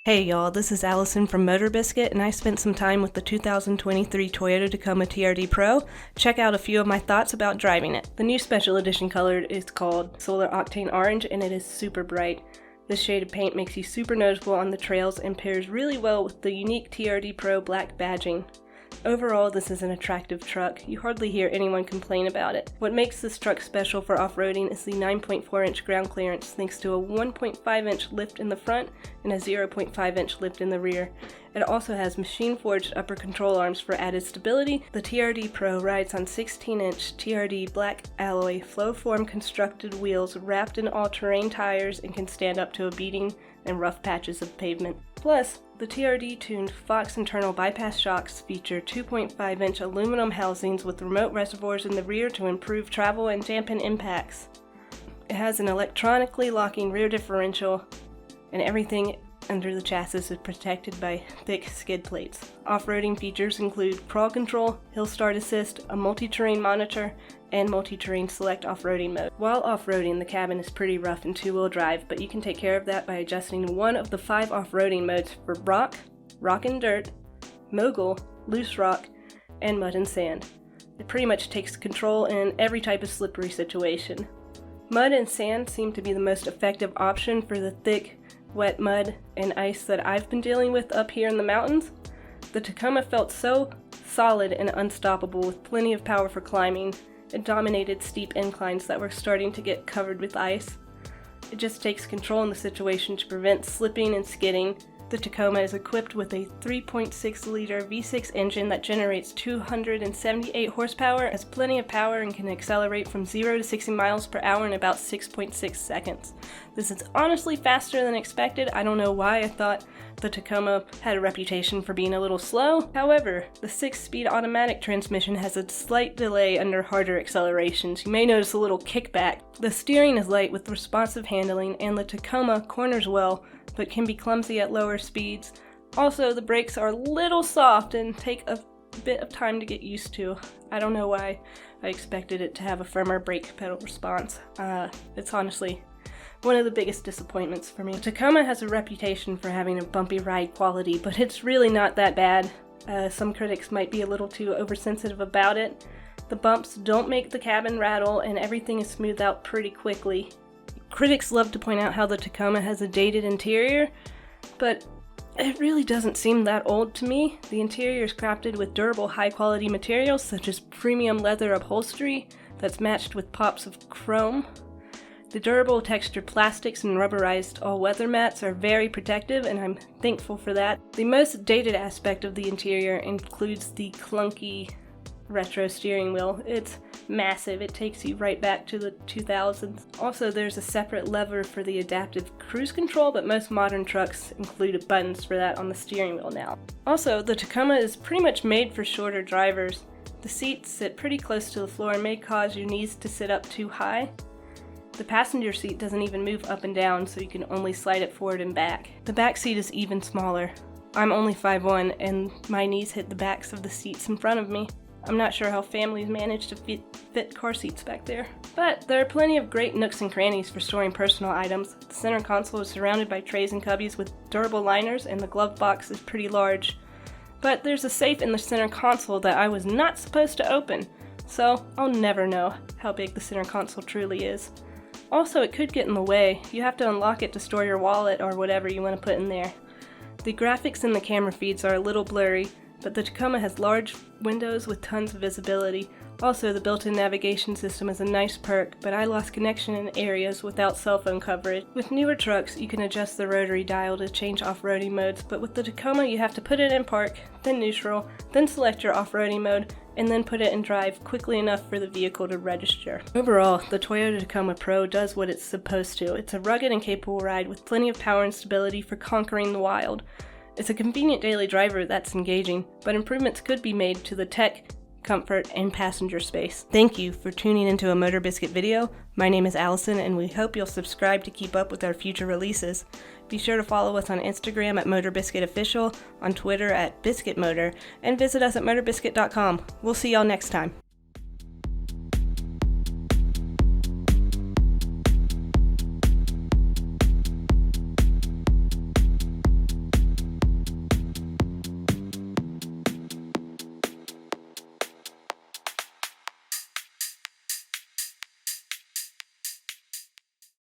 Hey y'all, this is Allison from MotorBiscuit, and I spent some time with the 2023 Toyota Tacoma TRD Pro. Check out a few of my thoughts about driving it. The new special edition color is called Solar Octane Orange, and it is super bright. This shade of paint makes you super noticeable on the trails and pairs really well with the unique TRD Pro black badging. Overall, this is an attractive truck. You hardly hear anyone complain about it. What makes this truck special for off-roading is the 9.4-inch ground clearance thanks to a 1.5-inch lift in the front and a 0.5-inch lift in the rear. It also has machine-forged upper control arms for added stability. The TRD Pro rides on 16-inch TRD black alloy flow-form constructed wheels wrapped in all-terrain tires and can stand up to a beating and rough patches of pavement. Plus, the TRD-tuned Fox internal bypass shocks feature 2.5-inch aluminum housings with remote reservoirs in the rear to improve travel and dampen impacts. It has an electronically locking rear differential, and everything under the chassis is protected by thick skid plates. Off-roading features include crawl control, hill start assist, a multi-terrain monitor, and multi-terrain select off-roading mode. While off-roading, the cabin is pretty rough and two-wheel drive, but you can take care of that by adjusting one of the 5 off-roading modes for rock, rock and dirt, mogul, loose rock, and mud and sand. It pretty much takes control in every type of slippery situation. Mud and sand seem to be the most effective option for the thick, wet mud and ice that I've been dealing with up here in the mountains. The Tacoma felt so solid and unstoppable with plenty of power for climbing. It dominated steep inclines that were starting to get covered with ice. It just takes control in the situation to prevent slipping and skidding. The Tacoma is equipped with a 3.6-liter V6 engine that generates 278 horsepower, has plenty of power, and can accelerate from 0 to 60 miles per hour in about 6.6 seconds. This is honestly faster than expected. I don't know why I thought the Tacoma had a reputation for being a little slow. However, the 6-speed automatic transmission has a slight delay under harder accelerations. You may notice a little kickback. The steering is light with responsive handling, and the Tacoma corners well, but can be clumsy at lower speeds. Also, the brakes are a little soft and take a bit of time to get used to. I don't know why I expected it to have a firmer brake pedal response. It's honestly one of the biggest disappointments for me. The Tacoma has a reputation for having a bumpy ride quality, but it's really not that bad. Some critics might be a little too oversensitive about it. The bumps don't make the cabin rattle, and everything is smoothed out pretty quickly. Critics love to point out how the Tacoma has a dated interior, but it really doesn't seem that old to me. The interior is crafted with durable, high-quality materials such as premium leather upholstery that's matched with pops of chrome. The durable textured plastics and rubberized all-weather mats are very protective, and I'm thankful for that. The most dated aspect of the interior includes the Clunky retro steering wheel. It's massive. It takes you right back to the 2000s. Also, there's a separate lever for the adaptive cruise control, but most modern trucks include buttons for that on the steering wheel now. Also, the Tacoma is pretty much made for shorter drivers. The seats sit pretty close to the floor and may cause your knees to sit up too high. The passenger seat doesn't even move up and down, so you can only slide it forward and back. The back seat is even smaller. I'm only 5'1", and my knees hit the backs of the seats in front of me. I'm not sure how families manage to fit car seats back there. But there are plenty of great nooks and crannies for storing personal items. The center console is surrounded by trays and cubbies with durable liners, and the glove box is pretty large. But there's a safe in the center console that I was not supposed to open, so I'll never know how big the center console truly is. Also, it could get in the way. You have to unlock it to store your wallet or whatever you want to put in there. The graphics in the camera feeds are a little blurry, but the Tacoma has large windows with tons of visibility. Also, the built-in navigation system is a nice perk, but I lost connection in areas without cell phone coverage. With newer trucks, you can adjust the rotary dial to change off-roading modes, but with the Tacoma, you have to put it in park, then neutral, then select your off-roading mode, and then put it in drive quickly enough for the vehicle to register. Overall, the Toyota Tacoma Pro does what it's supposed to. It's a rugged and capable ride with plenty of power and stability for conquering the wild. It's a convenient daily driver that's engaging, but improvements could be made to the tech, comfort, and passenger space. Thank you for tuning into a MotorBiscuit video. My name is Allison, and we hope you'll subscribe to keep up with our future releases. Be sure to follow us on Instagram at MotorBiscuit Official, on Twitter at BiscuitMotor, and visit us at MotorBiscuit.com. We'll see y'all next time.